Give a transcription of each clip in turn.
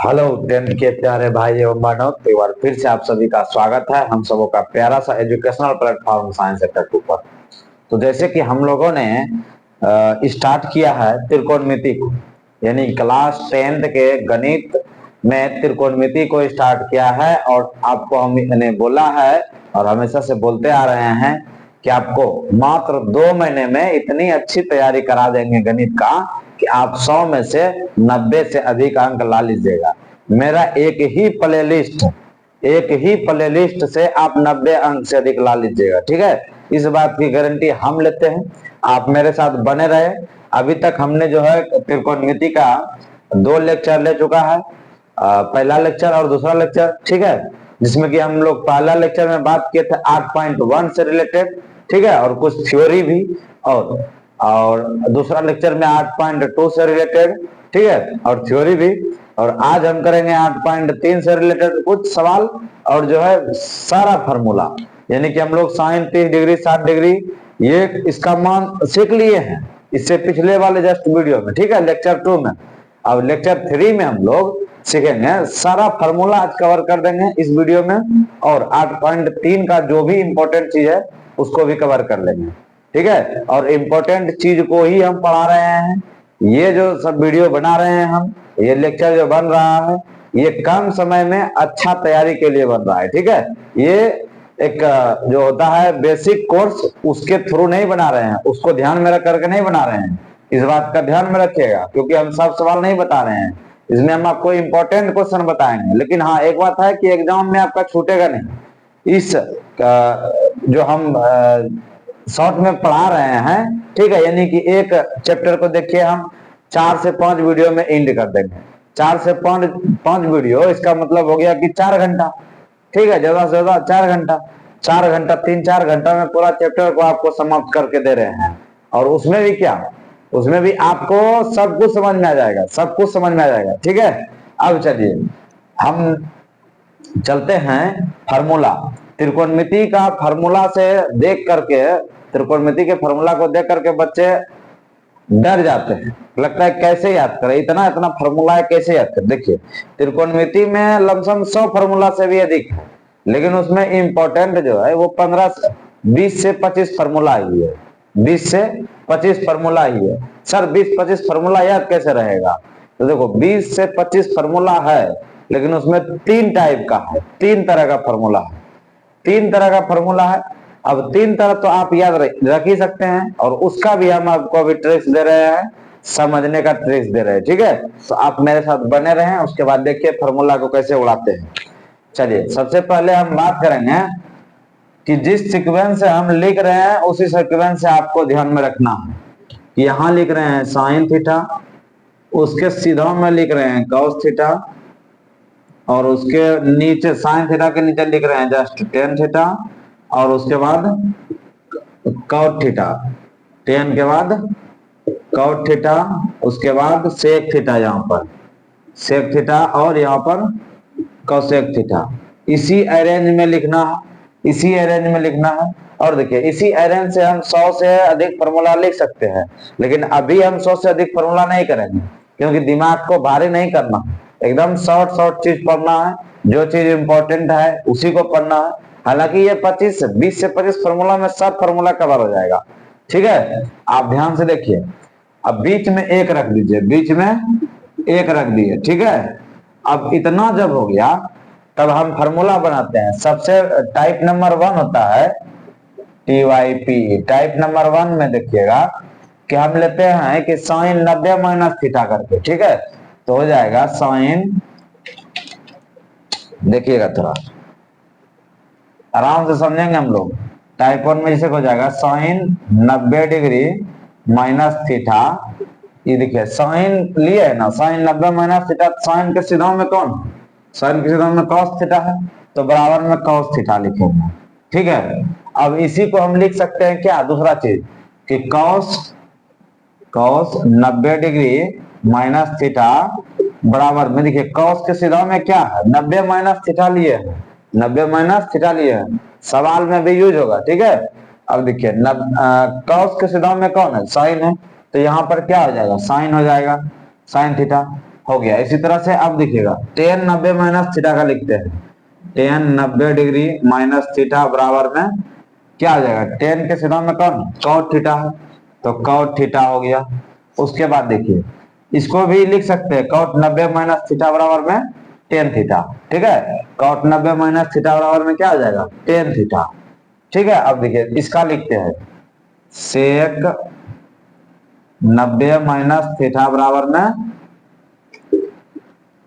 Hello tenth के प्यारे भाई एवं बहनों, तो एक बार फिर से आप सभी का स्वागत है हम सबों का प्यारा सा एजुकेशनल प्लेटफॉर्म साइंस एटेक ऊपर। तो जैसे कि हम लोगों ने स्टार्ट किया है त्रिकोणमिति को, यानी क्लास 10th के गणित में त्रिकोणमिति को स्टार्ट किया है। और आपको हमने बोला है और हमेशा से बोलते आ रहे हैं कि आपको मात्र 2 महीने में इतनी अच्छी तैयारी करा देंगे गणित का कि आप 100 में से 90 से अधिक अंक ला लीजिएगा। मेरा एक ही प्लेलिस्ट से आप 90 अंक से अधिक ला लीजिएगा। ठीक है, इस बात की गारंटी हम लेते हैं। आप मेरे साथ बने रहे। अभी तक हमने जो है त्रिकोणमिति का 2 लेक्चर ले चुका है, पहला लेक्चर और दूसरा लेक्चर। ठीक है, जिसमें कि हम लोग पहला लेक्चर में बात किए थे 8.1 से रिलेटेड, ठीक है, और कुछ थ्योरी भी, और दूसरा लेक्चर में 8.2 से रिलेटेड, ठीक है, और थ्योरी भी। और आज हम करेंगे 8.3 से रिलेटेड कुछ सवाल और जो है सारा फार्मूला, यानी कि हम लोग साइन 30 डिग्री 60 डिग्री ये इसका मान सीख लिए हैं इससे पिछले वाले जस्ट वीडियो में। ठीक है, लेक्चर 2 में। अब लेक्चर 3 में हम लोग सीखेंगे सारा फार्मूला, आज कवर कर देंगे इस वीडियो में, और 8.3 का जो भी इंपॉर्टेंट चीज है उसको भी कवर कर लेंगे। ठीक है, और इम्पोर्टेंट चीज को ही हम पढ़ा रहे हैं। ये जो सब वीडियो बना रहे हैं हम, ये लेक्चर जो बन रहा है, ये कम समय में अच्छा तैयारी के लिए बन रहा है। ठीक है, ये एक जो होता है बेसिक कोर्स, उसके थ्रू नहीं बना रहे हैं, उसको ध्यान में रख करके नहीं बना रहे हैं। इस बात का ध्यान में रखिएगा, क्योंकि हम सब सवाल नहीं बता रहे हैं, इसमें हम आपको इम्पोर्टेंट क्वेश्चन बताएंगे। लेकिन हाँ, एक बात है कि एग्जाम में आपका छूटेगा नहीं। इस जो हम शॉर्ट में पढ़ा रहे हैं, ठीक है, यानी कि एक चैप्टर को देखिए हम 4 से 5 वीडियो में एंड कर देंगे। 4 से 5 वीडियो, इसका मतलब हो गया कि 4 घंटा। ठीक है, ज्यादा से ज्यादा 4 घंटा, 4 घंटा 3-4 घंटा में पूरा चैप्टर को आपको समाप्त करके दे रहे हैं। और उसमें भी क्या, उसमें भी आपको सब कुछ समझ में आ जाएगा, सब कुछ समझ में आ जाएगा। ठीक है, अब चलिए हम चलते हैं फार्मूला। त्रिकोणमिति का फार्मूला से देख करके, त्रिकोणमिति के फार्मूला को देख करके बच्चे डर जाते हैं, लगता है कैसे याद करें, इतना इतना फार्मूला है कैसे याद करें। देखिए, त्रिकोणमिति में लमसम 100 फार्मूला से भी अधिक है, लेकिन उसमें इंपॉर्टेंट जो है वो 20 से 25 फार्मूला ही है। 20 से 25 फार्मूला ही है। सर 20-25 फार्मूला याद कैसे रहेगा? तो देखो, 20 से 25 फार्मूला है, लेकिन उसमें 3 टाइप का है, 3 तरह का फार्मूला है, 3 तरह का फार्मूला है। अब 3 तरह तो आप याद रख ही सकते हैं, और उसका भी हम आपको अभी ट्रिक्स दे रहे हैं, समझने का ट्रिक्स दे रहे हैं। ठीक है, तो आप मेरे साथ बने रहें, उसके बाद देखिए फार्मूला को कैसे उड़ाते हैं। चलिए, सबसे पहले हम बात करेंगे कि जिस सीक्वेंस से हम लिख रहे हैं उसी सीक्वेंस से आपको ध्यान में रखना है। यहां लिख रहे हैं साइन थीटा, उसके सीधा में लिख रहे हैं कॉस थीटा, और उसके नीचे साइन थीटा के नीचे लिख रहे हैं जस्ट टेन थीटा, और उसके बाद कॉट थीटा, 10 के बाद कॉट थीटा, उसके बाद सेक थीटा, यहाँ पर सेक थीटा, और यहाँ पर कोसेक थीटा। इसी अरेंज में लिखना है, इसी अरेंज में लिखना है। और देखिए, इसी अरेंज से हम 100 से अधिक फॉर्मूला लिख सकते हैं, लेकिन अभी हम 100 से अधिक फॉर्मूला नहीं करेंगे, क्योंकि दिमाग को भारी नहीं करना, एकदम शॉर्ट चीज पढ़ना है, जो चीज इंपॉर्टेंट है उसी को पढ़ना है। हालांकि ये 20 से 25 फॉर्मूला में सब फॉर्मूला कवर हो जाएगा। ठीक है, आप ध्यान से देखिए। अब बीच में एक रख दीजिए, बीच में एक रख दिए। ठीक है, अब इतना जब हो गया, तब हम फार्मूला बनाते हैं। सबसे टाइप नंबर 1 होता है TYP। टाइप नंबर 1 में देखिएगा कि हम लेते हैं कि साइन 90 माइनस थीटा करके। ठीक है, तो हो जाएगा साइन, देखिएगा थोड़ा आराम से समझेंगे हम लोग। टाइप 1 में जैसे हो जाएगा साइन 90 डिग्री माइनस थीटा। ये देखिए साइन लिए है ना, साइन 90 माइनस थीटा, साइन के सीधा में कौन, साइन के सीधा में कॉस थीटा है, तो बराबर में कॉस थीटा लिखेंगे। ठीक है, अब इसी को हम लिख सकते हैं क्या, दूसरा चीज कि कॉस 90 डिग्री माइनस थीटा बराबर में, देखिए कॉस के सीधा में क्या है, 90 माइनस थीटा लिए है, 90 माइनस थीटा लिए है, सवाल में भी यूज होगा। ठीक है, अब देखिए कॉस के सीधा में कौन है, साइन है, तो यहाँ पर क्या हो जाएगा, साइन हो जाएगा, साइन थीटा। हो गया। इसी तरह से अब देखिएगा टेन 90 माइनस थीटा का लिखते हैं, टेन 90 डिग्री माइनस थीटा बराबर में क्या आ जाएगा, टेन के सीधा में कौन कॉट थीटा है, तो कॉट थीटा हो गया। उसके बाद देखिए इसको भी लिख सकते हैं कॉट 90 माइनस थीटा बराबर में टेन थीटा, ठीक है, कॉट 90 माइनस थीटा बराबर में क्या आ जाएगा टेन थीटा, ठीक है। अब देखिए इसका लिखते हैं सेक 90 माइनस थीटा बराबर में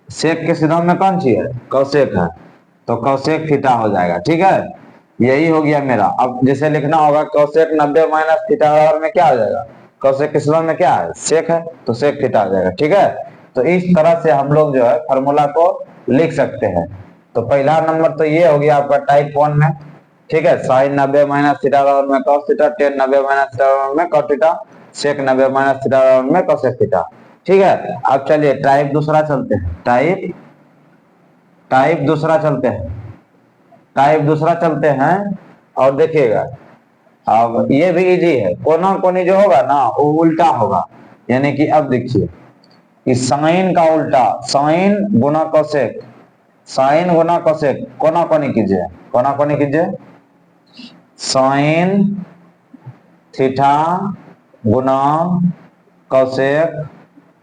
सेक के सीधा में कौन सी है कौसेक है, तो कौसेक थीटा हो जाएगा, ठीक है। यही हो गया मेरा। अब जैसे लिखना होगा कौसेक 90 माइनस थीटा बराबर में क्या आ जाएगा, कौसेक के सीधा में क्या है सेक है, तो सेक थीटा आ जाएगा, ठीक है। तो इस तरह से हम लोग जो है फार्मूला को लिख सकते हैं। तो पहला नंबर तो ये हो गया आपका टाइप 1 में, ठीक है, साइन 90 माइनस थीटा बराबर में cos theta, ten 90 minus theta बराबर में कॉस थीटा, सेक 90 माइनस थीटा बराबर में कॉसेक थीटा, ठीक है। अब चलिए टाइप दूसरा चलते हैं, टाइप दूसरा चलते हैं, टाइप दूसरा चलते हैं और देखिएगा अब ये भी इजी है, कोना कोनी जो होगा ना वो उल्टा होगा, यानी कि अब देखिए इस साइन का उल्टा साइन गुना कोसेक, साइन गुना कोसेक, कोना कोनी कीजिए, कोना कोनी कीजिए, साइन थीटा गुना कोसेक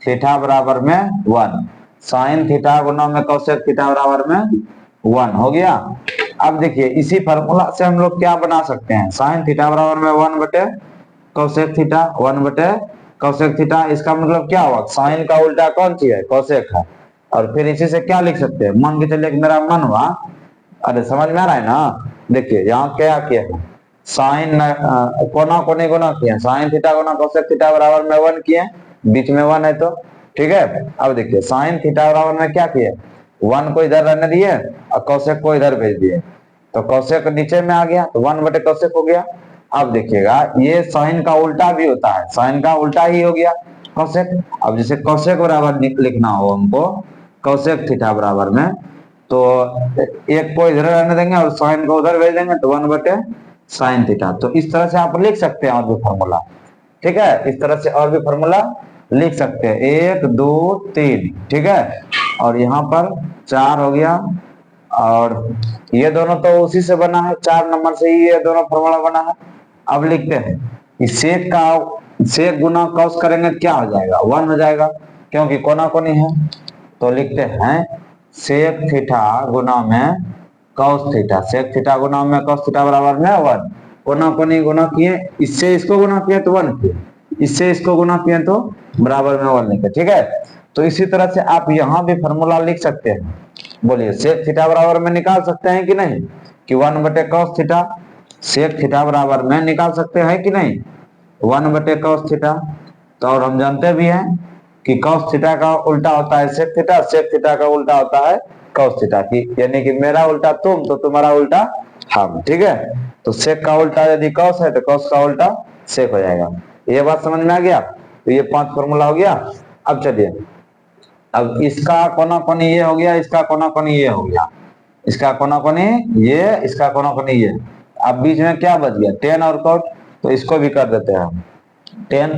थीटा बराबर में 1, साइन थीटा गुना में कोसेक थीटा बराबर में 1 हो गया। अब देखिए इसी फार्मूला से हम लोग क्या बना सकते हैं, साइन थीटा बराबर में 1 बटे कोसेक थीटा, 1 बटे कोसेक थीटा, इसका मतलब क्या हुआ साइन का उल्टा कौन सी है कोसेक है। और फिर इसी से क्या लिख सकते हैं, मान के चलिए मेरा मन हुआ, अरे समझ में आ रहा है ना, देखिए यहाँ क्या किया है साइन कोना कोने गुना किया, साइन थीटा गुना कोसेक थीटा बराबर में 1 किए, बीच में 1 है तो ठीक है। अब देखिए साइन थीटा बराबर में क्या किए 1 को इधर रहने दिए और कोसेक को इधर भेज दिए, तो कोसेक नीचे में आ गया तो 1 बटे कोसेक हो गया। अब देखिएगा ये साइन का उल्टा भी होता है, साइन का उल्टा ही हो गया कोसेक। अब जैसे कोसेक बराबर लिखना हो हमको कोसेक थीटा बराबर में, तो एक को इधर रहने देंगे और साइन को उधर भेज देंगे तो 1 बटे साइन थीटा। तो इस तरह से आप लिख सकते हैं और भी फॉर्मूला, ठीक है, इस तरह से और भी फॉर्मूला लिख सकते हैं 1 2 3, ठीक है। और यहाँ पर 4 हो गया, और ये दोनों तो उसी से बना है 4 नंबर से ही ये दोनों फॉर्मूला बना है। अब लिखते हैं कि सेक का सेक गुना कॉस करेंगे क्या हो जाएगा 1 हो जाएगा, क्योंकि कोना कोनी है। तो लिखते हैं सेक थीटा गुना में कॉस थीटा, सेक थीटा गुना में कॉस थीटा बराबर में 1, कोना कोनी गुना किए, इससे इसको गुना किए तो 1 किए, इससे इसको गुना किए तो बराबर में 1 लिखे, ठीक है। तो इसी तरह से आप यहाँ भी फॉर्मूला लिख सकते हैं, बोलिए सेक थीटा बराबर में निकाल सकते हैं कि नहीं, कि 1 बटे कॉस थीटा, सेक थीटा बराबर में निकाल सकते हैं कि नहीं 1 बटे कॉस थीटा। तो और हम जानते भी हैं कि कॉस थीटा का उल्टा होता है सेक थीटा, सेक थीटा का उल्टा होता है कॉस थीटा की, यानी कि मेरा उल्टा तुम तो तुम्हारा उल्टा हम, ठीक है। तो सेक का उल्टा यदि कॉस है तो कॉस का उल्टा सेक हो जाएगा। ये बात समझ में आ गया, तो ये 5 फॉर्मूला हो गया। अब चलिए अब इसका कोना कोनी ये हो गया, इसका कोना कोनी ये हो गया, इसका कोना कोनी ये, इसका कोना कोनी ये। अब बीच में क्या बच गया टेन और कॉट, तो इसको भी कर देते हैं हम टेन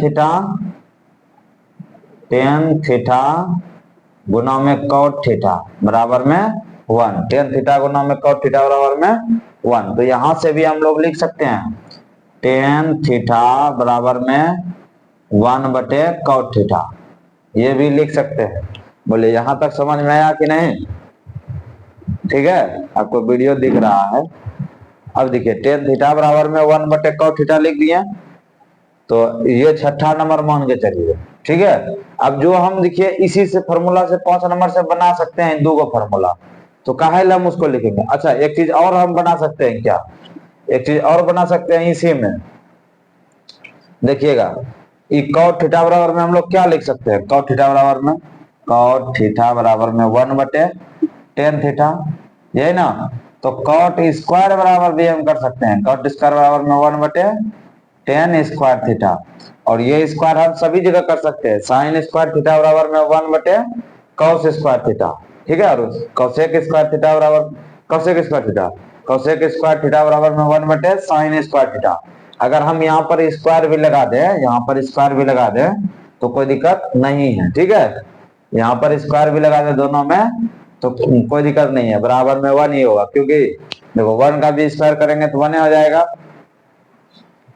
थीटा गुना में कॉट थीटा बराबर में 1, टेन थीटा गुना में कॉट थीटा बराबर में 1। तो यहां से भी हम लोग लिख सकते हैं टेन थीटा बराबर में 1 बटे कॉट थीटा, ये भी लिख सकते हैं। बोले यहां तक समझ में आया कि नहीं, ठीक है, आपको वीडियो दिख रहा है। अब देखिए टेन थीटा बराबर में 1 बटे कॉट थीटा लिख दिए, तो ये छठा नंबर मान के चलिए, ठीक है। अब जो हम देखिए इसी से फॉर्मूला से 5 नंबर से बना सकते हैं 2 को फॉर्मूला, तो काहे हम उसको लिखेंगे। अच्छा एक चीज और हम बना सकते हैं, क्या एक चीज और बना सकते हैं इसी में, देखिएगा कॉट थीटा बराबर में हम लोग क्या लिख सकते हैं, कॉट थीटा बराबर में कॉट थीटा बराबर में 1 बटे टेन थीटा, यही ना। तो कॉट स्क्वायर बराबर भी हम कर सकते हैं, कॉट स्क्वायर बराबर में 1 बटे टेन स्क्वायर थीटा, और ये स्क्वायर हम सभी जगह कर सकते हैं, साइन स्क्वायर थीटा बराबर में 1 बटे कॉस स्क्वायर थीटा, ठीक है। और कोसेक स्क्वायर थीटा बराबर cosec square theta, cosec square theta बराबर में 1 बटे साइन स्क्वायर थीटा। अगर हम यहाँ पर स्क्वायर भी लगा दें, यहाँ पर स्क्वायर भी लगा दें तो कोई दिक्कत नहीं है, ठीक है। यहाँ पर स्क्वायर भी लगा दे दोनों में तो कोई दिक्कत नहीं है, बराबर में 1 ही होगा, क्योंकि देखो 1 का भी स्क्वायर करेंगे तो 1 ही हो जाएगा।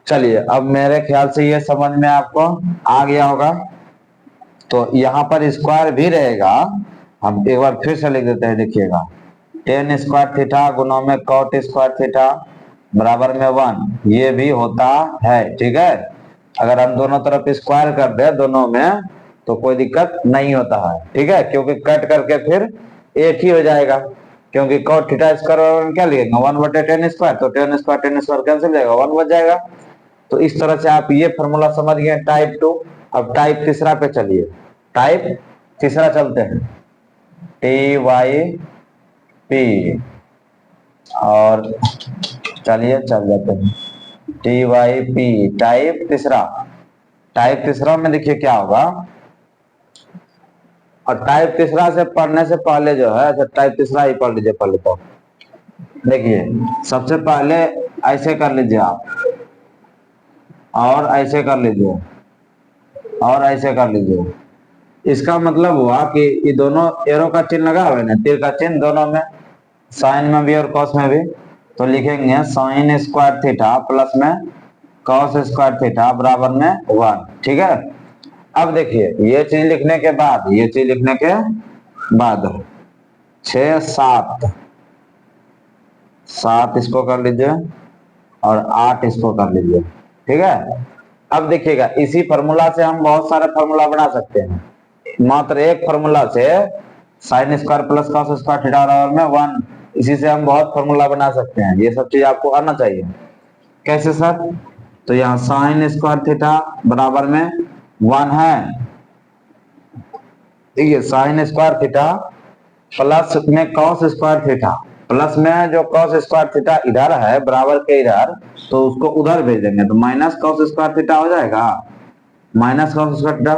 चलिए अब मेरे ख्याल से ये समझ में आपको आ गया होगा। तो यहाँ पर स्क्वायर भी रहेगा, हम एक बार फिर से लिख देते हैं, देखिएगा टेन स्क्वायर थीटा गुणों में कॉट स्क्वायर थीटा बराबर में 1, ये भी होता है। ठीक है, अगर हम दोनों तरफ स्क्वायर कर दे दोनों में तो कोई दिक्कत नहीं होता है। ठीक है, क्योंकि कट करके फिर एक ही हो जाएगा, क्योंकि कॉट थीटा स्क्वायर क्या लिखेंगे 1/10 स्क्वायर, तो टेन स्क्वायर कैंसिल जाएगा, 1 बच जाएगा। तो इस तरह से आप ये फॉर्मूला समझ गए टाइप 2। अब टाइप तीसरा पे चलिए, टाइप तीसरा चलते हैं, टी वाई पी, और चलिए चल जाते हैं टी वाई पी टाइप तीसरा। टाइप तीसरा में देखिए क्या होगा, और टाइप तीसरा से पढ़ने से पहले जो है, अच्छा टाइप तीसरा ही पढ़ लीजिए पहले। तो देखिए सबसे पहले ऐसे कर लीजिए आप, और ऐसे कर लीजिए, और ऐसे कर लीजिए। इसका मतलब हुआ कि ये दोनों एरो का चिन्ह लगा हुआ है ना, तीर का चिन्ह दोनों में, साइन में भी और कॉस में भी, तो लिखेंगे साइन स्क्वायर थीटा प्लस में कॉस स्क्वायर थीटा बराबर में 1। ठीक है, अब देखिए ये चीज लिखने के बाद, ये चीज लिखने के बाद 6 7 7 इसको कर लीजिए और 8 इसको कर लीजिए। ठीक है, अब देखिएगा इसी फॉर्मूला से हम बहुत सारे फॉर्मूला बना सकते हैं। मात्र एक फॉर्मूला से sine square plus cos square theta बराबर में 1, इसी से हम बहुत फॉर्मूला बना सकते हैं। ये सब चीज आपको आना चाहिए। कैसे सर? तो यहाँ साइन स्क्वायर थीटा बराबर में 1 है, देखिए साइन स्क्वायर थीटा प्लस में कॉस स्क्वायर थीटा, प्लस में जो कॉस स्क्वायर थीटा इधर है बराबर के इधर, तो उसको उधर भेज देंगे तो माइनस कॉस स्क्वायर थीटा हो जाएगा, माइनस कॉस स्क्वायर थीटा,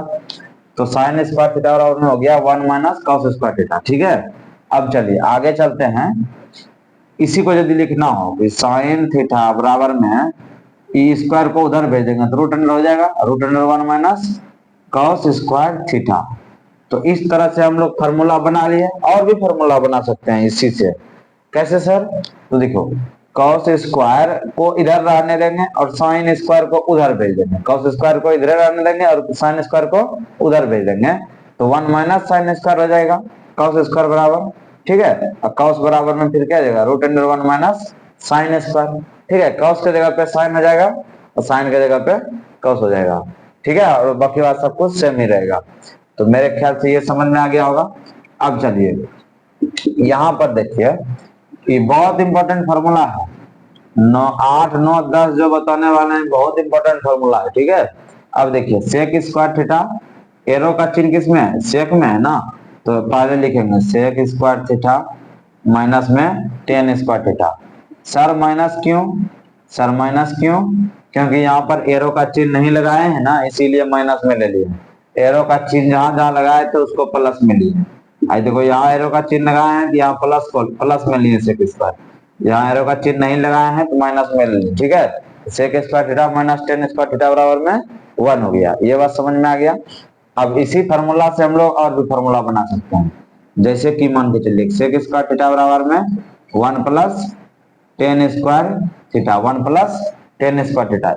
तो साइन स्क्वायर थीटा बराबर में हो गया 1 माइनस कॉस स्क्वायर थीटा। ठीक है, अब चलिए आगे चलते हैं। इसी को यदि लिखना हो कि साइन थीटा बराबर में ई स्क्वायर को उधर भेजेंगे तो रूट अंडर हो जाएगा, root under 1 minus cos square theta. तो इस तरह से हम लोग फार्मूला बना लिए, और भी फार्मूला बना सकते हैं इसी से। कैसे सर? तो देखो कॉस स्क्वायर को इधर रहने देंगे और साइन स्क्वायर को उधर भेज देंगे, कॉस स्क्वायर को इधर रहने देंगे और साइन स्क्वायर को उधर भेज देंगे, तो 1 माइनस साइन स्क्वायर हो जाएगा कॉस स्क्वायर बराबर। ठीक है, और कॉस बराबर में फिर क्या आ जाएगा root under 1 minus sine square. ठीक है, कॉस के जगह पे साइन हो जाएगा और साइन के जगह पे कॉस हो जाएगा। ठीक है, और बाकी बात सब कुछ सेम ही रहेगा। तो मेरे ख्याल से ये समझ में आ गया होगा। अब चलिए यहाँ पर देखिए, ये बहुत इंपॉर्टेंट फॉर्मूला है, 9 8 9 10 जो बताने वाले हैं बहुत इंपॉर्टेंट फॉर्मूला है। ठीक है, अब देखिए सेक स्क्वायर थीटा, एरो का चिन्ह किस में है? सेक में है ना, तो पहले लिखेंगे सेक स्क्वायर थीटा माइनस में ten square theta. Sir minus क्यों? सर माइनस क्यों? क्योंकि यहाँ पर एरो का चिन्ह नहीं लगाए हैं ना, इसीलिए माइनस में ले लिए। एरो का चिन्ह जहां जहां लगाए थे उसको प्लस में लिए। आई देखो यहाँ एरो का चिन्ह लगाए हैं, यहाँ प्लस को प्लस में लिए सेक स्क्वायर, यहाँ एरो का चिन्ह नहीं लगाए हैं तो माइनस में लिए। ठीक है, sec square theta minus tan square theta बराबर में 1 हो गया। ये बात समझ में आ गया। अब इसी फार्मूला से हम लोग और भी फार्मूला बना सकते हैं, जैसे कि मान के चलिए सेक स्क्वायर थीटा बराबर में 1 plus tan square theta, 1 plus tan square theta,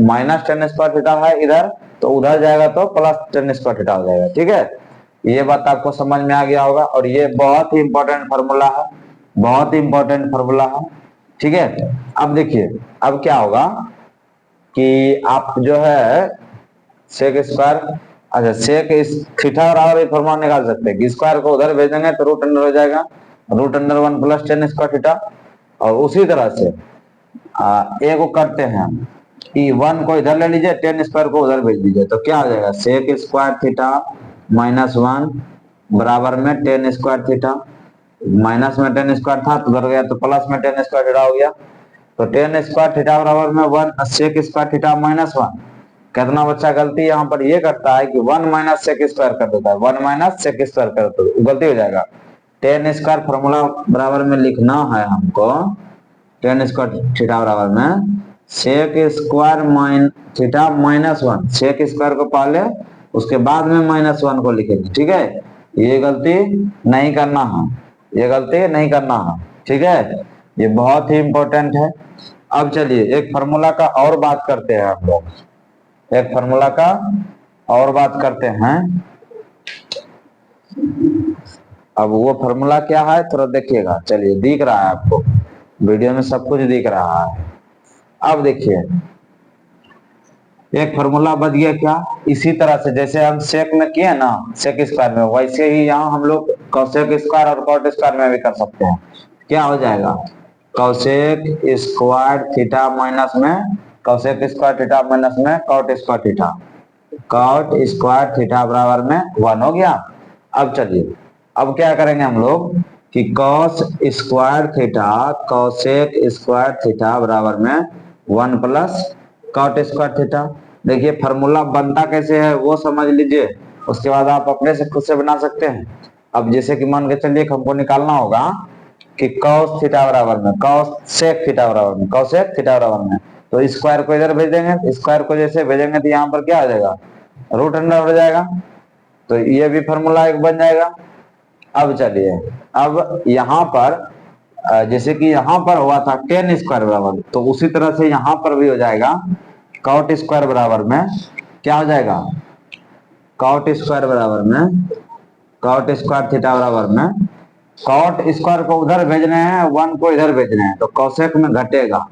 minus tan square theta है इधर, तो उधर जाएगा तो प्लस टेन स्क्वायर थीटा हो जाएगा। ठीक है, ये बात आपको समझ में आ गया होगा, और ये बहुत ही इंपॉर्टेंट फार्मूला है, बहुत ही इंपॉर्टेंट फार्मूला है। ठीक है, अब देखिए अब क्या होगा कि आप जो है सेक स्क्वायर, अच्छा सेक थीटा बराबर फॉर्मूला निकाल सकते हैं कि स्क्वायर को उधर भेजेंगे तो रूट अंडर हो जाएगा, root under 1 plus tan square theta. और उसी तरह से ए को करते हैं कि 1 को इधर ले लीजिए, टेन स्क्वायर को उधर भेज दीजिए, तो क्या हो जाएगा सेक स्क्वायर थीटा माइनस 1 बराबर में टेन स्क्वायर थीटा, माइनस में टेन स्क्वायर था तो उधर गया तो प्लस में टेन स्क्वायर थीटा हो गया, तो टेन स्क्वायर थीटा बराबर में 1 सेक स्क्वायर थीटा माइनस 1। कितना बच्चा गलती यहाँ पर ये करता है कि 1 माइनस सेक स्क्वायर कर देता है, 1 माइनस सेक स्क्वायर कर देता है, गलती हो जाएगा। टेन स्क्वायर फॉर्मूला बराबर में लिखना है हमको, टेन स्क्वायर थीटा बराबर में sec square theta minus 1, sec square को पहले उसके बाद में माइनस 1 को लिखेंगे। ठीक है, ये गलती नहीं करना है, ये गलती नहीं करना है, ठीक है, ये बहुत ही इंपॉर्टेंट है। अब चलिए एक फार्मूला का और बात करते हैं हम लोग, एक फार्मूला का और बात करते हैं। अब वो फार्मूला क्या है थोड़ा देखिएगा, चलिए दिख रहा है आपको, वीडियो में सब कुछ दिख रहा है। अब देखिए एक फार्मूला बच गया क्या, इसी तरह से जैसे हम सेक में किए ना, सेक स्क्वायर में, वैसे ही यहाँ हम लोग कॉसेक स्क्वायर और कॉट स्क्वायर में भी कर सकते हैं। क्या हो जाएगा, कॉसेक स्क्वायर थीटा माइनस में कॉसेक स्क्वायर थीटा माइनस में cot square theta, cot square theta बराबर में 1 हो गया। अब चलिए अब क्या करेंगे हम लोग कि cos square theta cosec square theta बराबर में 1 प्लस कॉट स्क्वायर थीटा। देखिए फार्मूला बनता कैसे है वो समझ लीजिए, उसके बाद आप अपने से खुद से बना सकते हैं। अब जैसे कि मान के चलिए हमको निकालना होगा कि कॉस थीटा बराबर में कॉस सेक थीटा बराबर में कॉसेक थीटा बराबर में, तो स्क्वायर को इधर भेज देंगे, स्क्वायर को जैसे भेजेंगे तो यहाँ पर क्या आ जाएगा, रूट अंडर हो जाएगा, तो ये भी फार्मूला एक बन जाएगा। अब चलिए अब यहाँ पर जैसे कि यहाँ पर हुआ था टेन स्क्वायर बराबर, तो उसी तरह से यहाँ पर भी हो जाएगा कॉट स्क्वायर बराबर में क्या हो जाएगा, कॉट स्क्वायर बराबर में कॉट स्क्वायर थीटा बराबर में, कॉट स्क्वायर को उधर भेजने हैं 1 को इधर भेजने हैं, तो कॉसेक में घटेगा,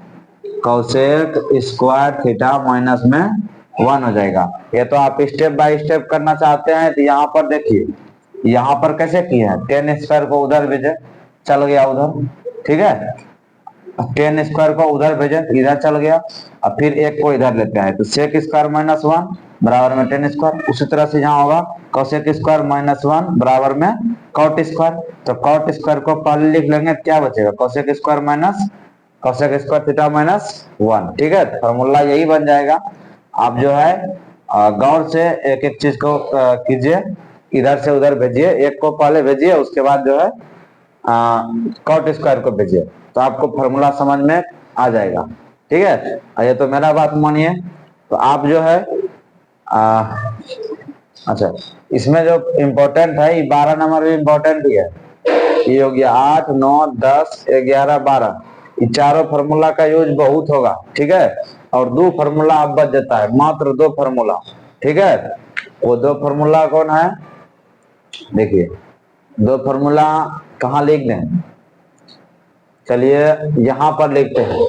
कॉसेक स्क्वायर थीटा माइनस में 1 हो जाएगा। ये तो आप स्टेप बाय स्टेप करना चाहते हैं तो यहाँ पर देखिए, यहाँ पर कैसे किए हैं, टेन स्क्वायर को उधर भेजे चल गया उधर, ठीक है, टेन स्क्वायर को उधर भेजे इधर चल गया, अब फिर एक को इधर लेते हैं तो सेक स्क्वायर माइनस 1 बराबर में टेन स्क्वायर, उसी तरह से यहाँ होगा कॉसेक स्क्वायर माइनस 1 बराबर में कॉट स्क्वायर, तो कॉट स्क्वायर को पहले लिख लेंगे, क्या बचेगा cosec square minus cosec square theta minus 1, ठीक है, फॉर्मूला यही बन जाएगा। आप जो है गौर से एक एक चीज को कीजिए, इधर से उधर भेजिए, एक को पहले भेजिए उसके बाद जो है कॉट स्क्वायर को भेजिए, तो आपको फॉर्मूला समझ में आ जाएगा, ठीक है। ये तो मेरा बात मानिए, तो आप जो है अच्छा इसमें जो इम्पोर्टेंट है, 12 नंबर भी इम्पोर्टेंट ही है, ये हो गया 8 9 10 11 12, ये चारों फार्मूला का यूज बहुत होगा, ठीक है, और 2 फार्मूला अब बच जाता है, मात्र 2 फार्मूला, ठीक है। वो 2 फार्मूला कौन है, देखिए 2 फार्मूला कहाँ लिख दें, चलिए यहाँ पर लिखते हैं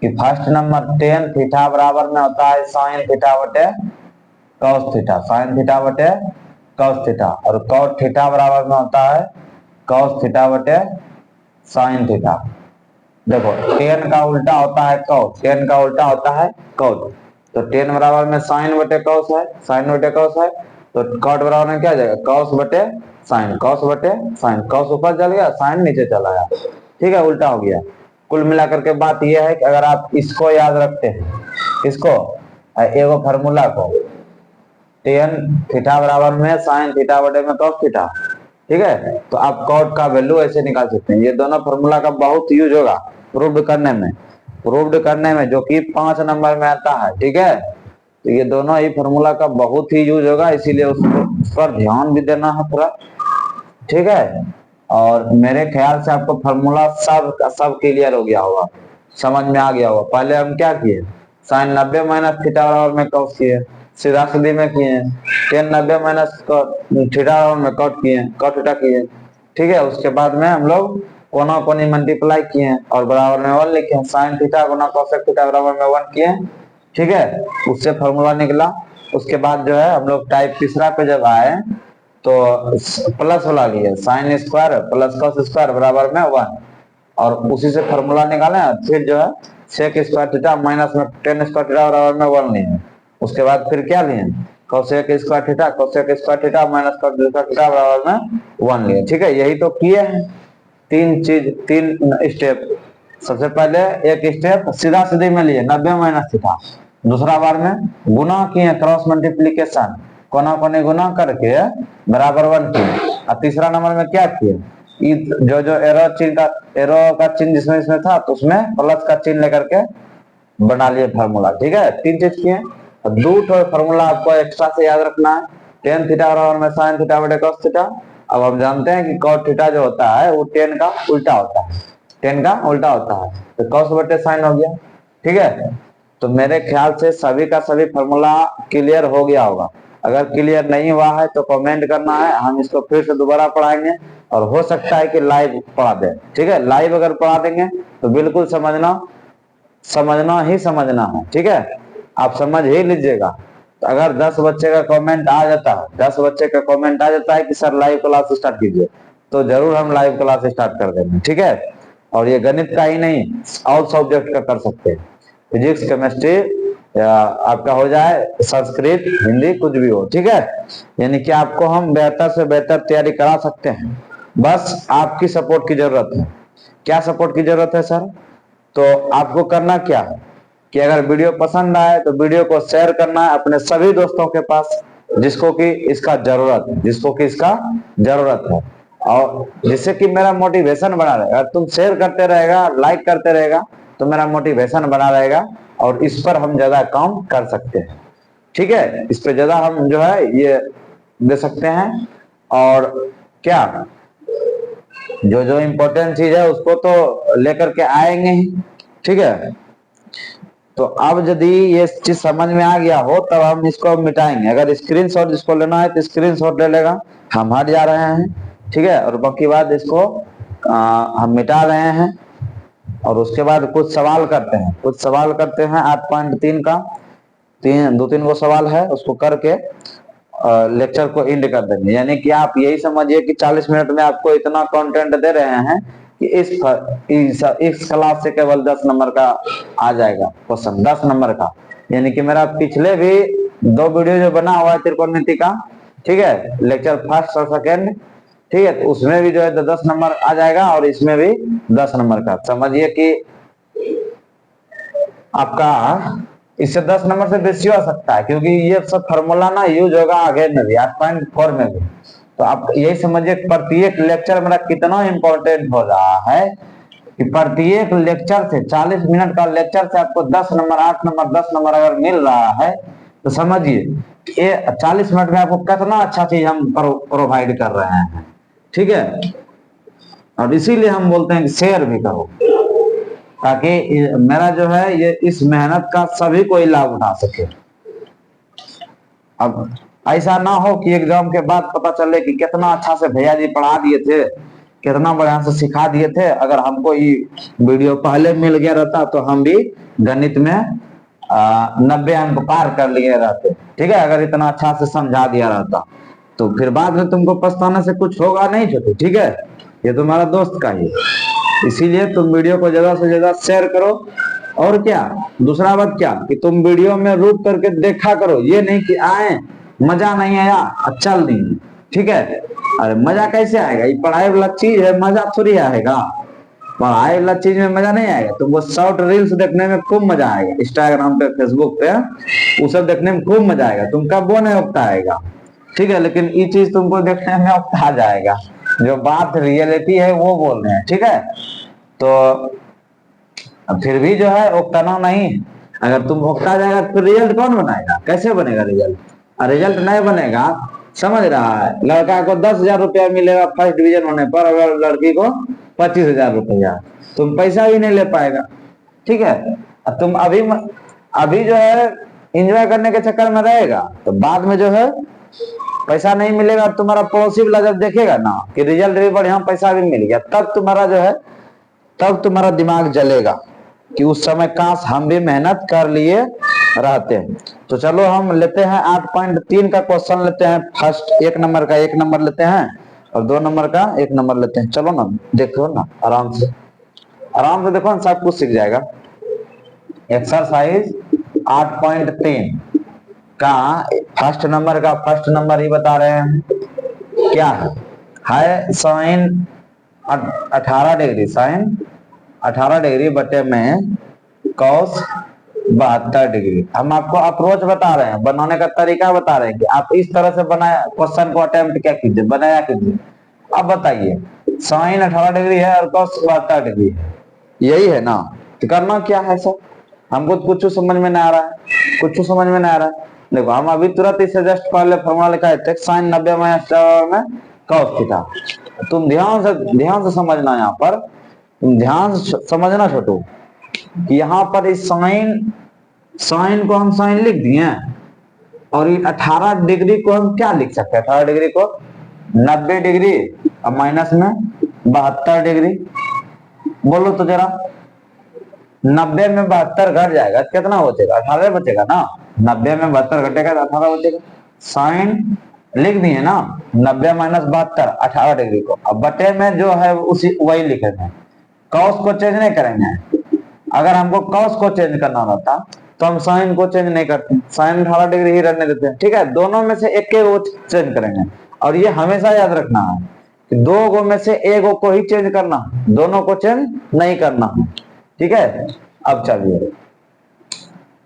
कि फर्स्ट नंबर टेन थीटा बराबर में होता है साइन थीटा बटे कॉस थीटा, साइन थीटा बटे कॉस थीटा, और कॉट थीटा बराबर में होता है कॉस थीटा बटे साइन थीटा। देखो टेन का उल्टा होता है कॉस, टेन का उल्टा होता है कॉस, तो टेन बराबर में साइन बटे कॉस है, साइन बटे कॉस है, तो कॉट बराबर में क्या आ जाएगा कॉस बटे साइन, कॉस बटे साइन, कॉस ऊपर चल गया साइन नीचे चला गया, ठीक है, उल्टा हो गया। कुल मिलाकर के बात यह है कि अगर आप इसको याद रखते हैं, इसको एगो फार्मूला को, टेन थीटा बराबर में साइन थीटा बटे में कॉस थीटा, ठीक है, तो आप कॉट का वैल्यू ऐसे निकाल सकते हैं। ये दोनों फार्मूला का बहुत यूज होगा प्रूव्ड करने में जो कि 5 नंबर में आता है, ठीक है, तो ये दोनों ही फार्मूला का बहुत ही यूज होगा, इसीलिए उस पर ध्यान भी देना है पूरा, ठीक है। और मेरे ख्याल से आपको फार्मूला सब क्लियर हो गया होगा, समझ में आ गया होगा। पहले हम क्या किए, साइन 90 माइनस थीटा बराबर में कॉस किए, सीधा सीधी में किए, टेन 90 माइनस थीटा बराबर में कॉट किए, कॉट थीटा किए, ठीक है, उसके बाद में हम लोग कोना कोनी मल्टीप्लाई किए और बराबर में 1 लिखे, साइन थीटा गुना कॉसेक थीटा बराबर में 1 किए, ठीक है, उससे फार्मूला निकला। उसके बाद जो है हम लोग टाइप तीसरा पे जब आए तो प्लस वाला लिए, sine square plus cos square बराबर में 1, और उसी से फार्मूला निकाले, फिर जो है सेक स्क्वायर थीटा माइनस में टेन स्क्वायर थीटा बराबर में 1 लिए, उसके बाद फिर क्या लिए cosec square theta cosec square theta minus cos square theta बराबर में 1 लिए, ठीक है। यही तो किए हैं 3 स्टेप। सबसे पहले एक स्टेप सीधा सीधी में लिए 90 माइनस थीटा, दूसरा बार में गुना किए क्रॉस मल्टीप्लीकेशन, कोना कोने गुना करके बराबर 1 किए, और तीसरा नंबर में क्या किए, जो एरो का चिन्ह जिसमें इसमें था तो उसमें प्लस का चिन्ह लेकर के बना लिए फार्मूला, ठीक है। 3 चीज किए, 2 फार्मूला आपको एक्स्ट्रा से याद रखना है, टेन थीटा बराबर में साइन थीटा बटे कॉस थीटा। अब हम जानते हैं कि कॉट थीटा जो होता है वो टेन का उल्टा होता है, टेन का उल्टा होता है, तो कॉस बटे साइन हो गया। ठीक है, तो मेरे ख्याल से सभी का सभी फॉर्मूला क्लियर हो गया होगा। अगर क्लियर नहीं हुआ है तो कमेंट करना है, हम इसको फिर से दोबारा पढ़ाएंगे और हो सकता है कि लाइव पढ़ा दें। ठीक है, लाइव अगर पढ़ा देंगे तो बिल्कुल समझना ही समझना है। ठीक है, आप समझ ही लीजिएगा। तो अगर 10 बच्चे का कमेंट आ जाता है, 10 बच्चे का कमेंट आ जाता है कि सर लाइव क्लास स्टार्ट कीजिए, तो जरूर हम लाइव क्लास स्टार्ट कर देंगे। ठीक है, और ये गणित का ही नहीं, ऑल सब्जेक्ट का कर सकते हैं, फिजिक्स केमिस्ट्री या आपका हो जाए संस्कृत हिंदी कुछ भी हो। ठीक है, यानी कि आपको हम बेहतर से बेहतर तैयारी करा सकते हैं, बस आपकी सपोर्ट की जरूरत है। क्या सपोर्ट की जरूरत है सर? तो आपको करना क्या है कि अगर वीडियो पसंद आए तो वीडियो को शेयर करना है अपने सभी दोस्तों के पास जिसको कि इसका जरूरत है, जिसको कि इसका जरूरत है, और जिससे कि मेरा मोटिवेशन बना रहेगा। अगर तुम शेयर करते रहेगा, लाइक करते रहेगा तो मेरा मोटिवेशन बना रहेगा और इस पर हम ज्यादा काम कर सकते हैं। ठीक है, इस पे ज्यादा हम जो है ये दे सकते हैं। और क्या जो जो इम्पोर्टेंट चीज है उसको तो लेकर के आएंगे ही। ठीक है, तो अब यदि ये चीज समझ में आ गया हो तब हम इसको मिटाएंगे। अगर स्क्रीनशॉट जिसको लेना है तो स्क्रीनशॉट ले लेगा, हम हट जा रहे हैं। ठीक है, और बाकी बात इसको हम मिटा रहे हैं और उसके बाद कुछ सवाल करते हैं, 8.3 का दो तीन वो सवाल है, उसको करके लेक्चर को एंड कर देंगे। यानी कि आप यही समझिए कि 40 मिनट में आपको इतना कंटेंट दे रहे हैं कि इस क्लास से केवल 10 नंबर का आ जाएगा क्वेश्चन, 10 नंबर का। यानी कि मेरा पिछले भी 2 वीडियो जो बना हुआ है त्रिकोणमिति का, ठीक है, लेक्चर फर्स्ट और सेकेंड, ठीक है, तो उसमें भी जो है 10 नंबर आ जाएगा और इसमें भी 10 नंबर का। समझिए कि आपका इससे 10 नंबर से बेसी हो सकता है, क्योंकि ये सब फॉर्मूला ना यूज होगा आगे में भी 8.4 में भी। तो आप यही समझिए प्रत्येक लेक्चर मेरा कितना इंपॉर्टेंट हो रहा है कि प्रत्येक लेक्चर से 40 मिनट का लेक्चर से आपको 10 नंबर 8 नंबर 10 नंबर अगर मिल रहा है तो समझिए ये 40 मिनट में आपको कितना अच्छा चीज हम प्रोवाइड कर रहे हैं। ठीक है, और इसीलिए हम बोलते हैं कि शेयर भी करो ताकि मेरा जो है ये इस मेहनत का सभी कोई लाभ उठा सके। अब ऐसा ना हो कि एग्जाम के बाद पता चले कि कितना अच्छा से भैया जी पढ़ा दिए थे, कितना बढ़िया से सिखा दिए थे, अगर हमको ये वीडियो पहले मिल गया रहता तो हम भी गणित में 90 अंक पार कर लिए रहते। ठीक है, अगर इतना अच्छा से समझा दिया रहता तो फिर बाद में तुमको पछताने से कुछ होगा नहीं छोटू। ठीक है, ये तुम्हारा दोस्त का ही, इसीलिए तुम वीडियो को ज्यादा से ज्यादा शेयर करो। और क्या, दूसरा बात क्या कि तुम वीडियो में रुक करके देखा करो, ये नहीं कि आए मजा नहीं आया चल नहीं। ठीक है, अरे मजा कैसे आएगा, ये पढ़ाई वाला चीज है, मजा थोड़ी आएगा। पढ़ाई वाला चीज में मजा नहीं आएगा, तुमको शॉर्ट रील्स देखने में खूब मजा आएगा, इंस्टाग्राम पे फेसबुक पे वो सब देखने में खूब मजा आएगा, तुम कब वो नहीं उगता आएगा। ठीक है, लेकिन ये चीज तुमको देखने में उगता जाएगा, जो बात रियलिटी है वो बोल रहे हैं। ठीक है, तो फिर भी जो है उगताना नहीं, अगर तुम उगता जाएगा तो फिर रिजल्ट कौन बनाएगा, कैसे बनेगा रिजल्ट? रिजल्ट नहीं बनेगा, समझ रहा है। लड़का को 10,000 रुपया मिलेगा फर्स्ट डिवीजन होने पर, अगर लड़की को 25,000 रुपया, तुम पैसा भी नहीं ले पाएगा। ठीक है, तुम अभी जो है एंजॉय करने के चक्कर में रहेगा तो बाद में जो है पैसा नहीं मिलेगा। तुम्हारा पड़ोसी वाला जब देखेगा ना कि रिजल्ट भी बढ़िया पैसा भी मिल गया, तब तुम्हारा दिमाग जलेगा कि उस समय काश हम भी मेहनत कर लिए रहते हैं। तो चलो हम लेते हैं 8.3 का क्वेश्चन लेते हैं। फर्स्ट 1 नंबर का 1 नंबर लेते हैं और 2 नंबर का 1 नंबर लेते हैं। चलो ना, देखो ना, आराम से देखो ना, सब कुछ सीख जाएगा। एक्सरसाइज 8.3 का फर्स्ट नंबर ही बता रहे हैं क्या है साइन 18 डिग्री, साइन 18 डिग्री बटे में कॉस 72 डिग्री। हम आपको अप्रोच बता रहे हैं, बनाने का तरीका बता रहे हैं कि आप इस तरह से बनाया क्वेश्चन को अटेम्प्ट क्या कीजिए, बनाया कीजिए। अब बताइए, साइन 18 डिग्री है और कॉस 72 डिग्री है, यही है ना। तो करना क्या है सर, हमको कुछ समझ में नहीं आ रहा है, देखो हम अभी तुरंत इससे जस्ट पहले फॉर्मूला लिखा है साइन 90 माइनस में कॉस थीटा। तुम ध्यान से समझना, यहाँ पर तुम ध्यान से समझना छोटू कि यहाँ पर इस साइन को हम साइन लिख दिए और ये 18 डिग्री को हम क्या लिख सकते हैं, 18 डिग्री को 90 डिग्री और माइनस में 72 डिग्री। बोलो तो जरा, 90 में 72 घट जाएगा कितना बचेगा, 18 बचेगा ना। 90 में 72 घटेगा तो 18 बचेगा। साइन लिख दिए ना 90 माइनस 72 18 डिग्री को, अब बटे में जो है उसी वही लिखेंगे, कॉस को चेंज नहीं करेंगे। अगर हमको कॉस को चेंज करना रहता तो हम साइन को चेंज नहीं करते, साइन 18 डिग्री ही रहने देते हैं, ठीक है। दोनों में से एक को चेंज करेंगे और ये हमेशा याद रखना है कि दो गो में से एक को ही चेंज करना, दोनों को चेंज नहीं करना, ठीक है। अब चलिए,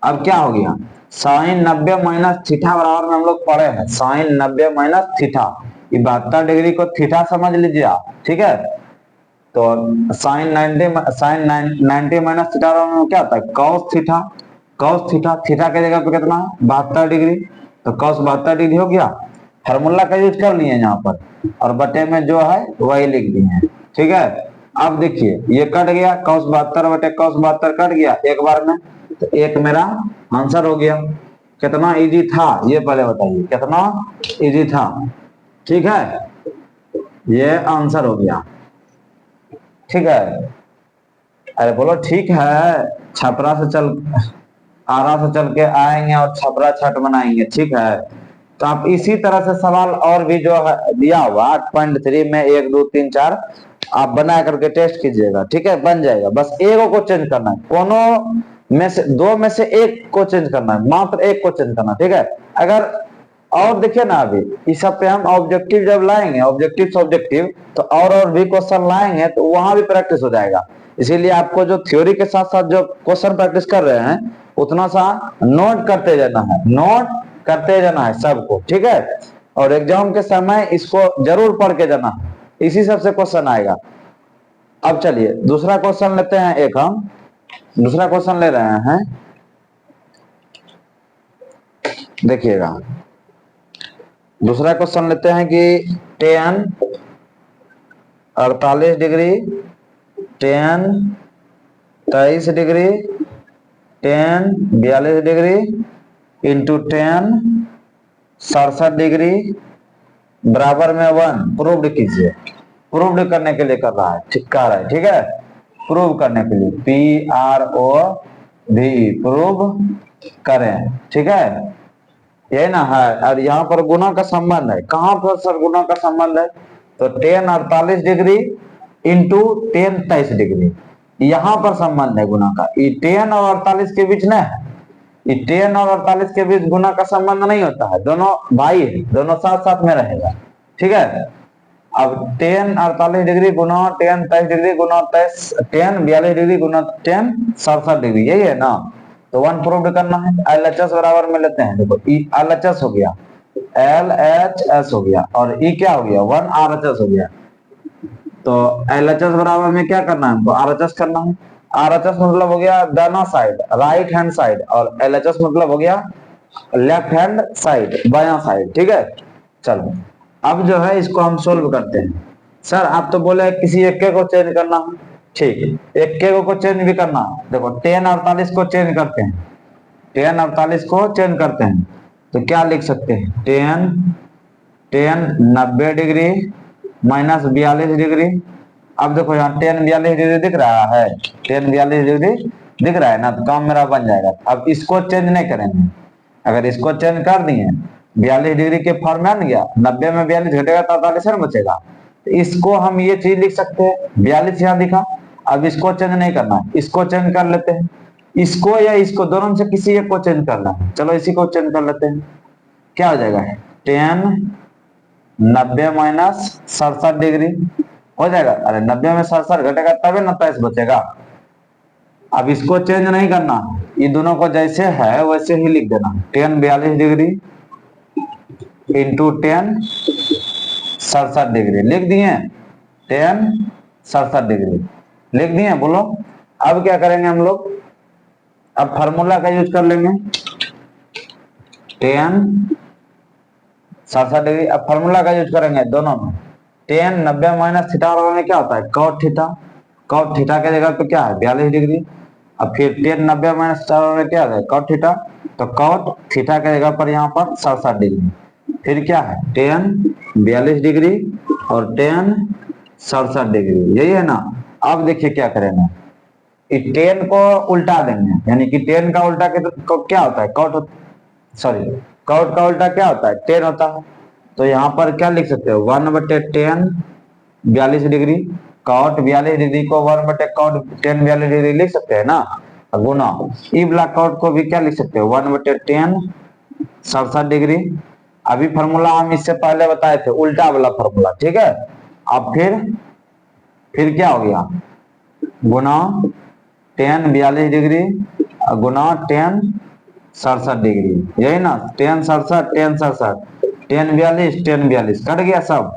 अब क्या हो गया, साइन 90 माइनस थीटा बराबर में हम लोग पढ़े हैं साइन 90 माइनस थीटा, ये 72 डिग्री को थीटा समझ लीजिए आप, ठीक है। तो साइन 90 माइनस थीटा में क्या होता है, cos theta. Cos theta, theta के जगह पे कितना है 72 डिग्री, तो कॉस 72 डिग्री हो गया। फार्मूला का यूज कर लिए यहाँ पर और बटे में जो है वही लिख दिए हैं, ठीक है। अब देखिए ये कट गया, कॉस 72 बटे कॉस 72 कट गया एक बार में, तो एक मेरा आंसर हो गया। कितना इजी था ये पहले बताइए, कितना इजी था, ठीक है। ये आंसर हो गया, ठीक है। अरे बोलो ठीक है, छपरा से चल आरा से चल के आएंगे और छपरा छठ बनाएंगे, ठीक है। तो आप इसी तरह से सवाल और भी जो है दिया हुआ 8.3 में 1 2 3 4 आप बना करके टेस्ट कीजिएगा, ठीक है, बन जाएगा। बस एक को चेंज करना है, कोनो में से दो में से एक को चेंज करना है, मात्र एक को चेंज करना, ठीक है। अगर और देखिए ना अभी इस सब पे हम ऑब्जेक्टिव जब लाएंगे, ऑब्जेक्टिव सब्जेक्टिव, तो और भी क्वेश्चन लाएंगे तो वहां भी प्रैक्टिस हो जाएगा। इसीलिए आपको जो थ्योरी के साथ साथ जो क्वेश्चन प्रैक्टिस कर रहे हैं उतना सा नोट करते जाना है, नोट करते जाना है सबको, ठीक है। और एग्जाम के समय इसको जरूर पढ़ के जाना है, इसी सबसे क्वेश्चन आएगा। अब चलिए दूसरा क्वेश्चन लेते हैं, एक हम दूसरा क्वेश्चन ले रहे हैं, देखिएगा। दूसरा क्वेश्चन लेते हैं कि tan 48 degree, tan 23 degree, tan 42 degree into tan 67 degree बराबर में 1 प्रूव्ड कीजिए। प्रूव्ड करने के लिए कर रहा है, ठीक कर रहा है, ठीक है। प्रूव करने के लिए PROV प्रूव करें, ठीक है, ये ना है। और यहाँ पर गुना का संबंध है, कहां पर सर गुना का संबंध है, तो tan 48 degree into tan 23 degree, यहाँ पर संबंध है गुना का। ये tan और 48 के बीच ना, ये tan और 48 के बीच गुना का संबंध नहीं होता है, दोनों भाई है, दोनों साथ साथ में रहेगा, ठीक है। अब tan 48 डिग्री गुना tan 23 डिग्री गुना tan 42 डिग्री गुना tan 67 डिग्री, यही है ना। तो 1 प्रूव करना है, LHS बराबर में लेते हैं, देखो LHS हो गया, LHS हो गया और E क्या हो गया 1 RHS हो गया। तो LHS बराबर में क्या करना है हमको, RHS करना है। RHS मतलब हो गया दाना साइड, राइट हैंड साइड, और LHS मतलब हो गया लेफ्ट हैंड साइड, बायां साइड, ठीक है। चलो अब जो है इसको हम सोल्व करते हैं। सर आप तो बोले किसी एक को चेंज करना, ठीक, एक को चेंज भी करना। देखो tan 48 को चेंज करते हैं, tan 48 को चेंज करते हैं, तो क्या लिख सकते हैं, tan 90 डिग्री माइनस 42 डिग्री। अब देखो यहाँ tan 42 डिग्री दिख रहा है, tan 42 डिग्री दिख रहा है ना, तो काम मेरा बन जाएगा। अब इसको चेंज नहीं करेंगे, अगर इसको चेंज कर दिए 42 डिग्री के फॉर्म में आ गया, 90 में 42 घटेगा तो 48 बचेगा, तो इसको हम ये चीज लिख सकते हैं, 42 यहाँ दिखा। अब इसको चेंज नहीं करना है, इसको चेंज कर लेते हैं, इसको या इसको, दोनों में से किसी एक को चेंज करना है। चलो इसी को चेंज कर लेते हैं, क्या हो जाएगा tan 90 माइनस 67 डिग्री हो जाएगा। अरे 90 में 67 घटेगा तभी ना 23 बचेगा। अब इसको चेंज नहीं करना, ये दोनों को जैसे है वैसे ही लिख देना, tan 42 degree into tan 67 degree लिख दिए, tan 67 डिग्री लिख दिए, बोलो। अब क्या करेंगे हम लोग, अब फार्मूला का यूज कर लेंगे, टेन 67 डिग्री। अब फॉर्मूला का यूज करेंगे दोनों में। टेन 90 माइनस थीटा वाला में क्या होता है कॉट थीटा। कॉट थीटा के जगह पे क्या है 42 डिग्री। अब फिर टेन 90 माइनस थीटा वाला में क्या है कॉट थीटा। तो कॉट थीटा के जगह पर यहाँ पर 67 डिग्री। फिर क्या है टेन 42 डिग्री और टेन 67 डिग्री, यही है ना। अब देखिए क्या करेंगे, टेन को उल्टा देंगे, यानी कि टेन का उल्टा क्या होता है कॉट, सॉरी कॉट का उल्टा क्या होता है टेन होता है। तो यहाँ पर क्या लिख सकते हो 1/10 42 डिग्री। कॉट 42 डिग्री को 1/10 कॉट 10 42 डिग्री लिख सकते हैं ना, गुना ई ब्लॉक कॉट को भी क्या लिख सकते हो 1/10 67 डिग्री। अभी फॉर्मूला हम इससे पहले बताए थे उल्टा वाला फॉर्मूला, ठीक है। अब फिर क्या हो गया गुना 10 42 डिग्री गुना 10 67 डिग्री, यही ना 10 67 10 67 10 42 10 42 कट गया सब।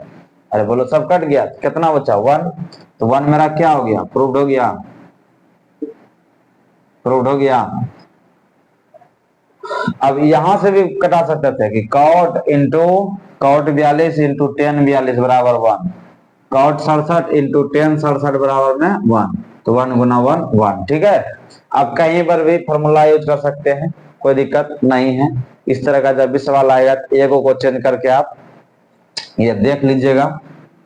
अरे बोलो सब कट गया, कितना बचा 1। तो 1 मेरा क्या हो गया प्रूव्ड हो गया, प्रूव्ड हो गया। अब यहां से भी कटा सकते थे कि कॉट इंटू कॉट 42 इंटू 10 42 बराबर 1, कॉट 67 इंटू 10 67 बराबर में 1, तो 1 गुना 1 1, ठीक है। अब कहीं पर भी फॉर्मूला यूज कर सकते हैं, कोई दिक्कत नहीं है। इस तरह का जब भी सवाल आएगा एगो को चेंज करके आप ये देख लीजिएगा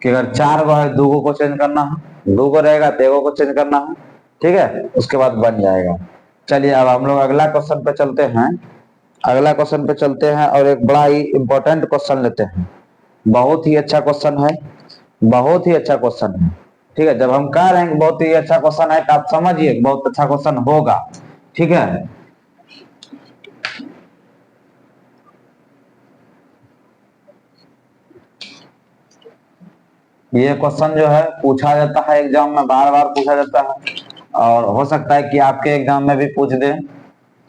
कि अगर 4 गो है 2 गो को चेंज करना है, 2 गो रहेगा तो एगो को चेंज करना है, ठीक है, उसके बाद बन जाएगा। चलिए अब हम लोग अगला क्वेश्चन पे चलते हैं। अगला क्वेश्चन पे चलते हैं और एक बड़ा ही इंपॉर्टेंट क्वेश्चन लेते हैं। बहुत ही अच्छा क्वेश्चन है, बहुत ही अच्छा क्वेश्चन है, ठीक है। जब हम कह रहे हैं बहुत ही अच्छा क्वेश्चन है तो आप समझिए बहुत अच्छा क्वेश्चन होगा, ठीक है। ये क्वेश्चन जो है पूछा जाता है एग्जाम में, बार बार पूछा जाता है और हो सकता है कि आपके एग्जाम में भी पूछ दे,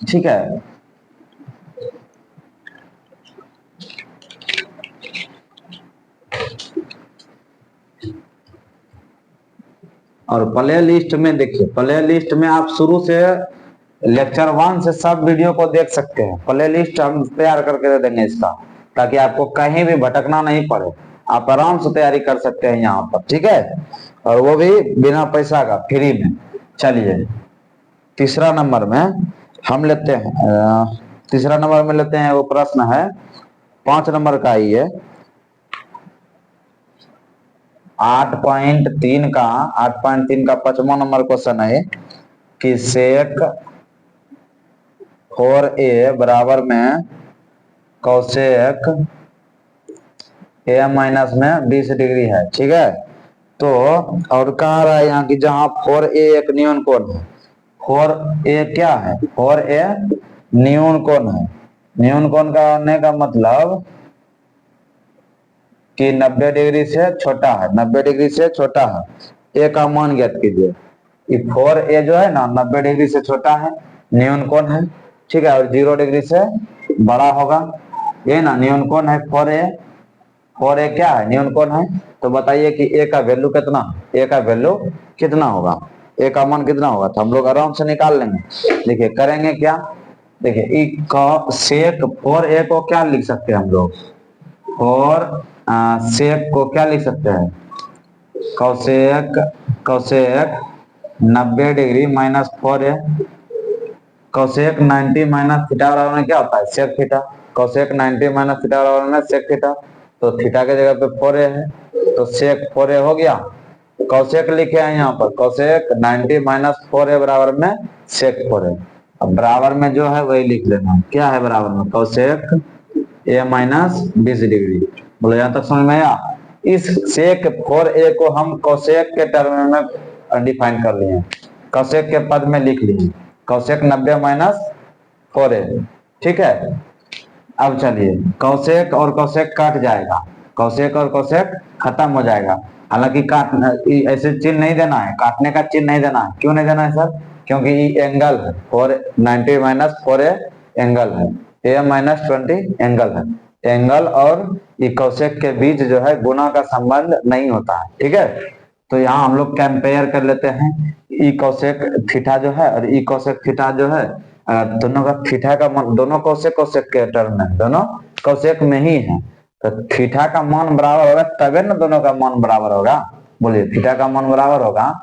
ठीक है। और प्ले लिस्ट में देखिए, प्ले लिस्ट में आप शुरू से लेक्चर 1 से सब वीडियो को देख सकते हैं। प्ले लिस्ट हम तैयार करके दे देंगे इसका, ताकि आपको कहीं भी भटकना नहीं पड़े, आप आराम से तैयारी कर सकते हैं यहाँ पर, ठीक है। और वो भी बिना पैसा का, फ्री में। चलिए तीसरा नंबर में हम लेते हैं, तीसरा नंबर में लेते हैं, वो प्रश्न है 5 नंबर का ही है, 8.3 का 5वां नंबर क्वेश्चन है कि सेक 4a बराबर में कौशेक a माइनस में 20 डिग्री है, ठीक है। तो और कहा रहा है यहाँ की जहां 4a एक न्यून कोण है, 4a क्या है 4a न्यून कोण है। न्यून कोण का होने का मतलब कि 90 डिग्री से छोटा है, 90 डिग्री से छोटा है। ए का मान ज्ञात कीजिए। ये 4a जो है ना 90 डिग्री से छोटा है, न्यून कोण है, ठीक है, और 0 डिग्री से बड़ा होगा, ये ना न्यून कोण है 4a। 4a क्या है न्यून कोण है। तो बताइए कि a का वैल्यू कितना, a का वैल्यू कितना होगा, a का मान कितना होगा। तो हम लोग आराम से निकाल लेंगे। देखिए करेंगे क्या, देखिए सेक 4a को क्या लिख सकते हैं हम लोग, और सेक को क्या लिख सकते हैं cosec, cosec 90 degree minus 4a, cosec 90 minus theta बराबर में क्या होता है sec theta, cosec 90 minus theta बराबर में सेक थीटा। तो थीटा के जगह पे 4a है, तो सेक 4a हो गया। कौशेक लिखे हैं यहाँ पर, कौशेक 90 माइनस 4a बराबर में सेक 4a। अब बराबर में जो है वही लिख लेना, क्या है बराबर में कौशेक a माइनस 20 डिग्री। बोलो यहाँ तक समझ में आया। इस सेक 4a को हम कौशेक के टर्म में डिफाइन कर लिए, कौशेक के पद में लिख लिए, कौशेक 90 माइनस 4a, ठीक है। अब चलिए कौशेक और कौशेक काट जाएगा, कौशेक और कौशेक खत्म हो जाएगा। हालांकि काट ऐसे चिन्ह नहीं देना है, काटने का चिन्ह नहीं देना है। क्यों नहीं देना है सर, क्योंकि ये एंगल है, 90 माइनस 4a एंगल है, a माइनस 20 एंगल है। एंगल और ये कौशेक के बीच जो है गुना का संबंध नहीं होता है, ठीक है। तो यहाँ हम लोग कंपेयर कर लेते हैं, ई कौशेक थीटा जो है और ई कौशेक थीटा जो है दोनों का थीटा का मान, दोनों कोसेक कोसेक के टर्म में, दोनों कोसेक में ही है, तो थीटा का मान बराबर होगा तबे ना दोनों का मान बराबर होगा। बोलिए थीटा का मान बराबर होगा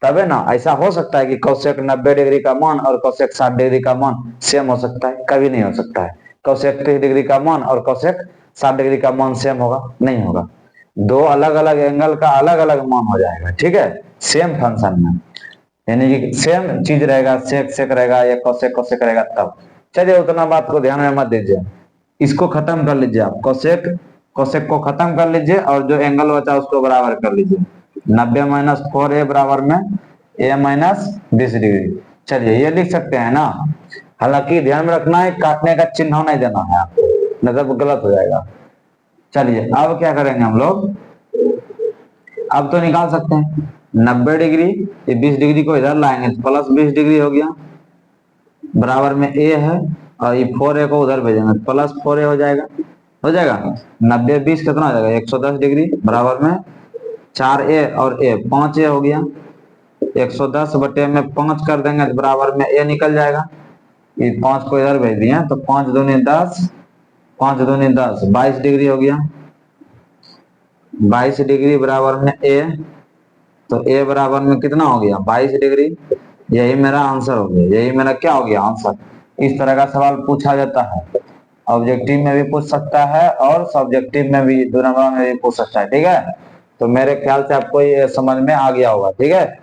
तबे ना। ऐसा हो सकता है कि कोसेक 90 डिग्री का मान और कोसेक 60 डिग्री का मान सेम हो सकता है? कभी नहीं हो सकता है। कोसेक 30 डिग्री का मान और कोसेक 60 डिग्री का मान सेम होगा? नहीं होगा। दो अलग अलग एंगल का अलग अलग मान हो जाएगा, ठीक है, सेम फंक्शन में, यानी कि सेम चीज रहेगा, सेक सेक रहेगा या कोसेक कोसेक रहेगा तब। चलिए उतना बात को ध्यान में मत दीजिए, इसको खत्म कर लीजिए आप, कोसेक कोसेक को खत्म कर लीजिए और जो एंगल बचा उसको बराबर कर लीजिए। 90 माइनस 4a बराबर में a माइनस 20 डिग्री। चलिए ये लिख सकते हैं ना। हालांकि ध्यान में रखना है काटने का चिन्ह नहीं देना है आपको, नहीं तो गलत हो जाएगा। चलिए अब क्या करेंगे हम लोग, अब तो निकाल सकते हैं 90 डिग्री, ये 20 डिग्री को इधर लाएंगे तो प्लस 20 डिग्री हो गया, बराबर में a है, और ये 4a को उधर भेजेंगे तो प्लस 4a हो जाएगा। हो जाएगा 90 20 कितना हो जाएगा 110 डिग्री, बराबर में 4a और a 5a हो गया। 110 बटे में 5 कर देंगे तो बराबर में a निकल जाएगा। ये 5 को इधर भेज दिए तो 5 दूनी 10, 5 दूनी 10, 22 डिग्री हो गया। 22 डिग्री बराबर में a, तो a बराबर में कितना हो गया 22 डिग्री। यही मेरा आंसर हो गया, यही मेरा क्या हो गया आंसर। इस तरह का सवाल पूछा जाता है, ऑब्जेक्टिव में भी पूछ सकता है और सब्जेक्टिव में भी, दो नंबर में भी पूछ सकता है, ठीक है। तो मेरे ख्याल से आपको ये समझ में आ गया होगा, ठीक है।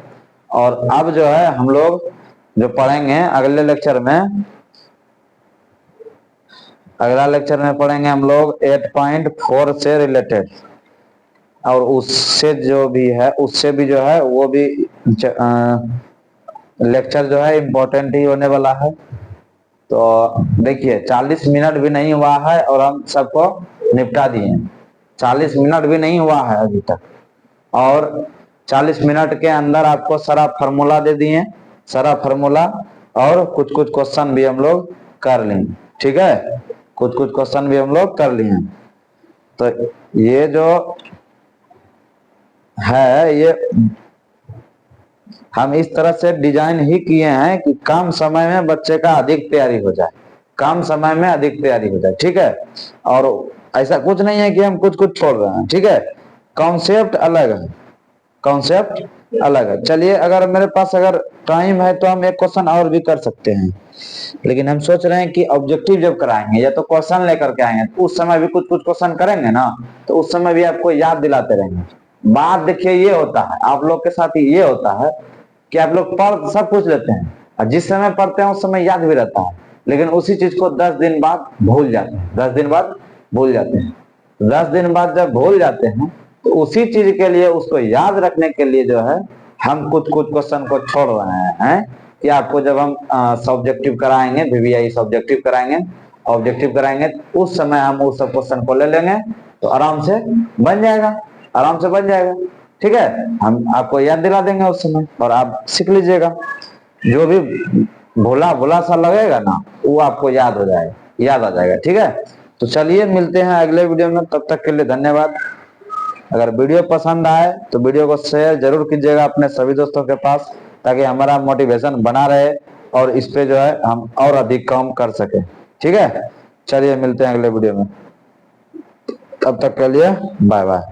और अब जो है हम लोग जो पढ़ेंगे अगले लेक्चर में, अगला लेक्चर में पढ़ेंगे हम लोग 8.4 से रिलेटेड, और उससे जो भी है उससे भी जो है वो भी लेक्चर जो है इम्पोर्टेंट ही होने वाला है। तो देखिए 40 मिनट भी नहीं हुआ है और हम सबको निपटा दिए। 40 मिनट भी नहीं हुआ है अभी तक, और 40 मिनट के अंदर आपको सारा फार्मूला दे दिए, सारा फार्मूला, और कुछ कुछ क्वेश्चन भी हम लोग कर लेंगे, ठीक है। कुछ कुछ क्वेश्चन भी हम लोग कर लिए। तो ये जो है ये हम इस तरह से डिजाइन ही किए हैं कि कम समय में बच्चे का अधिक तैयारी हो जाए, कम समय में अधिक तैयारी हो जाए, ठीक है। और ऐसा कुछ नहीं है कि हम कुछ कुछ छोड़ रहे हैं, ठीक है। कॉन्सेप्ट अलग है, कॉन्सेप्ट अलग है। चलिए अगर मेरे पास अगर टाइम है तो हम एक क्वेश्चन और भी कर सकते हैं, लेकिन हम सोच रहे हैं कि ऑब्जेक्टिव जब कराएंगे या तो क्वेश्चन लेकर के आएंगे तो उस समय भी कुछ कुछ क्वेश्चन करेंगे ना, तो उस समय भी आपको याद दिलाते रहेंगे। बात देखिए ये होता है आप लोग के साथ, ये होता है कि आप लोग पढ़ सब कुछ लेते हैं और जिस समय पढ़ते हैं उस समय याद भी रहता है, लेकिन उसी चीज को 10 दिन बाद भूल जाते हैं, 10 दिन बाद भूल जाते हैं। 10 दिन बाद जब भूल जाते हैं तो उसी चीज के लिए, उसको याद रखने के लिए जो है हम कुछ कुछ क्वेश्चन को छोड़ रहे हैं कि आपको जब हम सब्जेक्टिव कराएंगे, वीवीआई सब्जेक्टिव कराएंगे, ऑब्जेक्टिव कराएंगे, उस समय हम उस सब क्वेश्चन को ले लेंगे तो आराम से बन जाएगा, आराम से बन जाएगा, ठीक है। हम आपको याद दिला देंगे उस समय और आप सीख लीजिएगा। जो भी भोला भोला सा लगेगा ना वो आपको याद हो जाएगा, याद आ जाएगा, ठीक है। तो चलिए मिलते हैं अगले वीडियो में, तब तक के लिए धन्यवाद। अगर वीडियो पसंद आए तो वीडियो को शेयर जरूर कीजिएगा अपने सभी दोस्तों के पास, ताकि हमारा मोटिवेशन बना रहे और इस पे जो है हम और अधिक काम कर सके, ठीक है। चलिए मिलते हैं अगले वीडियो में, तब तक के लिए बाय बाय।